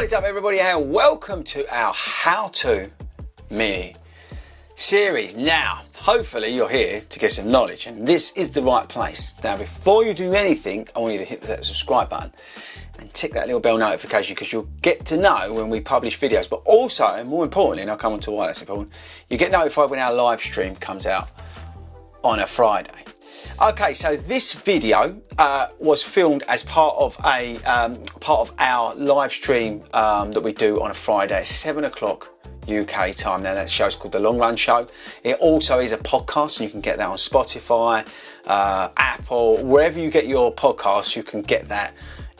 What is up, everybody, and welcome to our how-to mini series. Now, hopefully you're here to get some knowledge, and this is the right place. Now, before you do anything, I want you to hit that subscribe button and tick that little bell notification, because you'll get to know when we publish videos, but also, and more importantly, and I'll come on to why that's important, you get notified when our live stream comes out on a Friday. Okay, so this video was filmed as part of our live stream that we do on a Friday at 7 o'clock UK time. Now that show's called The Long Run Show. It also is a podcast, and you can get that on Spotify, Apple, wherever you get your podcasts. You can get that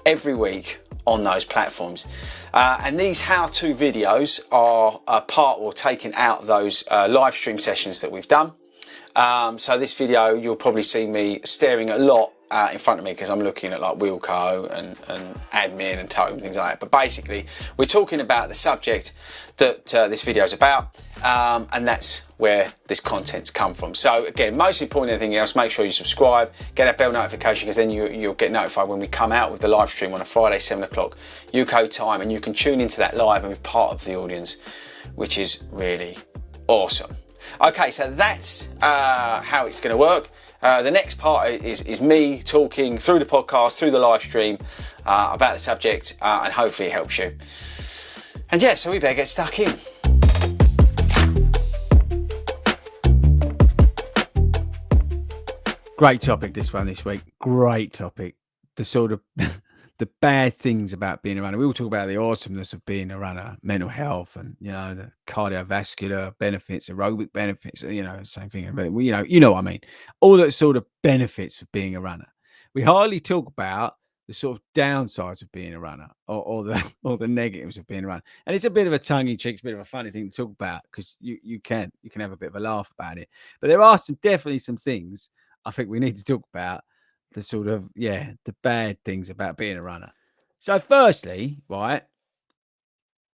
every week on those platforms. And these how-to videos are a part or taken out of those live stream sessions that we've done. So this video, you'll probably see me staring a lot in front of me, because I'm looking at like Wilco and admin and Totem and things like that. But basically, we're talking about the subject that this video is about, and that's where this content's come from. So again, most important than anything else, make sure you subscribe, get that bell notification, because then you'll get notified when we come out with the live stream on a Friday, 7 o'clock UK time, and you can tune into that live and be part of the audience, which is really awesome. Okay, so that's how it's going to work. The next part is me talking through the podcast, through the live stream, about the subject, and hopefully it helps you. And yeah, so we better get stuck in. Great topic, this one this week. Great topic. The sort of the bad things about being a runner. We will talk about the awesomeness of being a runner, mental health, and the cardiovascular benefits, aerobic benefits. Same thing. But you know what I mean. All that sort of benefits of being a runner. We hardly talk about the sort of downsides of being a runner, or the negatives of being a runner. And it's a bit of a tongue-in-cheek, it's a bit of a funny thing to talk about, because you can have a bit of a laugh about it. But there are definitely some things I think we need to talk about. The sort of, the bad things about being a runner. So firstly, right,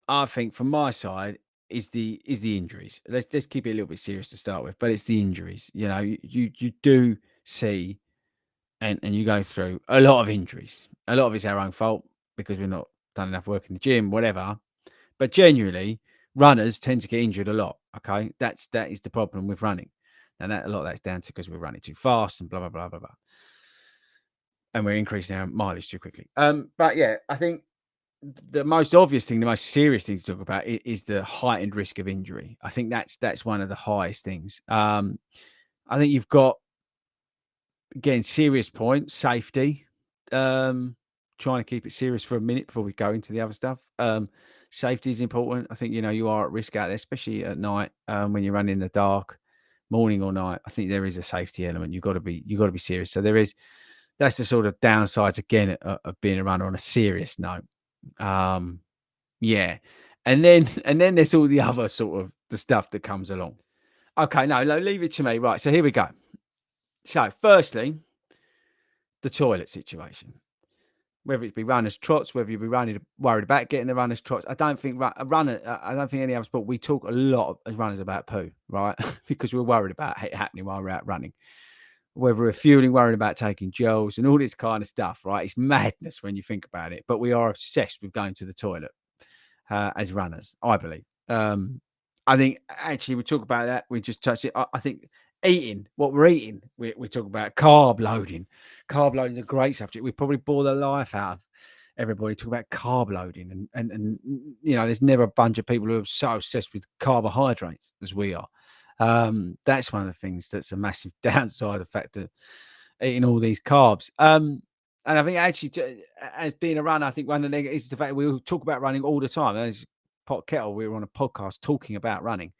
I think from my side is the injuries. Let's keep it a little bit serious to start with, but it's the injuries. You do see and you go through a lot of injuries. A lot of it's our own fault, because we're not done enough work in the gym, whatever. But genuinely, runners tend to get injured a lot. Okay, that is the problem with running, and a lot of that's down to because we're running too fast and blah blah blah blah blah. And we're increasing our mileage too quickly. But yeah, I think the most obvious thing, the most serious thing to talk about is the heightened risk of injury. I think that's one of the highest things. I think you've got, again, serious point, safety. Trying to keep it serious for a minute before we go into the other stuff. Safety is important. I think you are at risk out there, especially at night, when you're running in the dark, morning or night. I think there is a safety element. You've got to be serious. So there is. That's the sort of downsides, again, of being a runner on a serious note. Yeah. And then there's all the other sort of the stuff that comes along. Okay, no, leave it to me. Right, so here we go. So firstly, the toilet situation. Whether it be runners' trots, whether you be worried about getting the runners' trots. I don't think any of us, but we talk a lot as runners about poo, right? Because we're worried about it happening while we're out running. Whether we're fueling, worried about taking gels and all this kind of stuff, right? It's madness when you think about it. But we are obsessed with going to the toilet as runners, I believe. I think, actually, we talk about that. We just touched it. I think eating, what we're eating, we talk about carb loading. Carb loading is a great subject. We probably bore the life out of everybody talking about carb loading. And there's never a bunch of people who are so obsessed with carbohydrates as we are. That's one of the things that's a massive downside, the fact that eating all these carbs. And I think, actually, as being a runner, I think one of the negatives is the fact that we talk about running all the time. As Pot Kettle, we were on a podcast talking about running,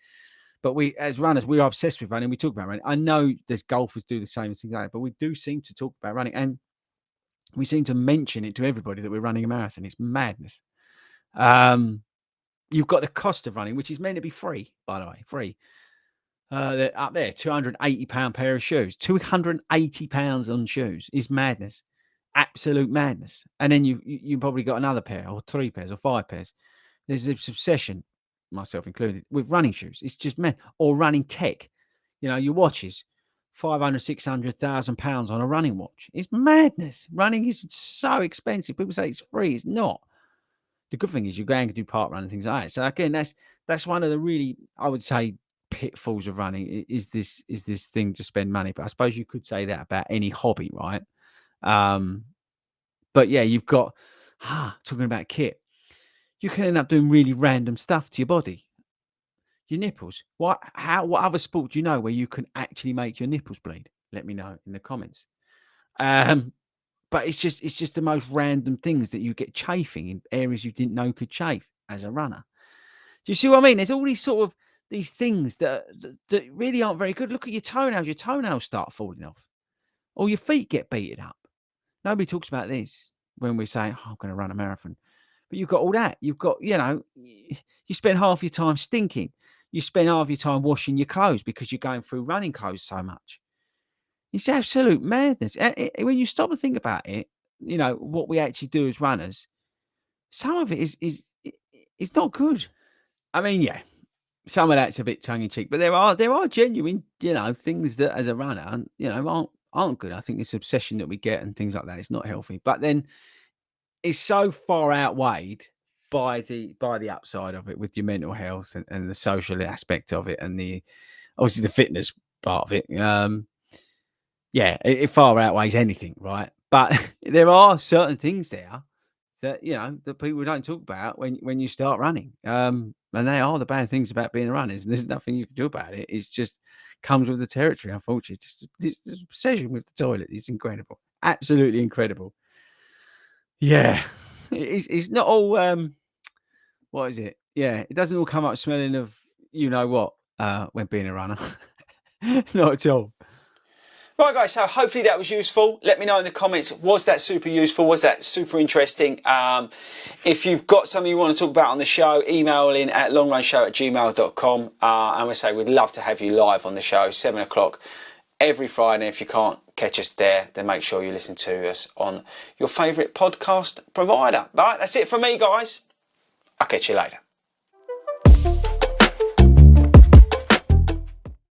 but we, as runners, we are obsessed with running. We talk about running. I know there's golfers do the same thing like that, but we do seem to talk about running, and we seem to mention it to everybody that we're running a marathon. It's madness. You've got the cost of running, which is meant to be free, by the way, free. They're up there, £280 pair of shoes. £280 on shoes is madness, absolute madness. And then you probably got another pair, or 3 pairs, or 5 pairs. There's this obsession, myself included, with running shoes. It's just mad. Or running tech. Your watches, £500,000, £600,000 on a running watch. It's madness. Running is so expensive. People say it's free. It's not. the good thing is you're going to do park run and things like that. So again, that's one of the really, I would say, pitfalls of running is this thing to spend money. But I suppose you could say that about any hobby, right? But yeah, you've got talking about kit, you can end up doing really random stuff to your body. Your nipples. What other sport do you know where you can actually make your nipples bleed? Let me know in the comments. But it's just the most random things that you get chafing in areas you didn't know could chafe as a runner. Do you see what I mean? There's all these sort of these things that really aren't very good. Look at your toenails. Your toenails start falling off, or your feet get beaten up. Nobody talks about this when we're saying, "Oh, I'm going to run a marathon." But you've got all that. You've got, you spend half your time stinking. You spend half your time washing your clothes because you're going through running clothes so much. It's absolute madness. When you stop and think about it, what we actually do as runners, some of it is not good. I mean, yeah, some of that's a bit tongue in cheek, but there are genuine, things that as a runner, aren't good. I think this obsession that we get and things like that is not healthy. But then it's so far outweighed by the upside of it with your mental health and the social aspect of it and obviously the fitness part of it. Yeah, it far outweighs anything, right? But there are certain things there that that people don't talk about when you start running. And they are the bad things about being a runner. There's nothing you can do about it. It's just comes with the territory, unfortunately. Just this obsession with the toilet is incredible, absolutely incredible. Yeah, it's not all. What is it? Yeah, it doesn't all come up smelling of what when being a runner. Not at all. Right, guys, so hopefully that was useful. Let me know in the comments, was that super useful? Was that super interesting? If you've got something you want to talk about on the show, email in at longrunshow@gmail.com. And we say we'd love to have you live on the show, 7 o'clock every Friday. If you can't catch us there, then make sure you listen to us on your favourite podcast provider. All right, that's it from me, guys. I'll catch you later.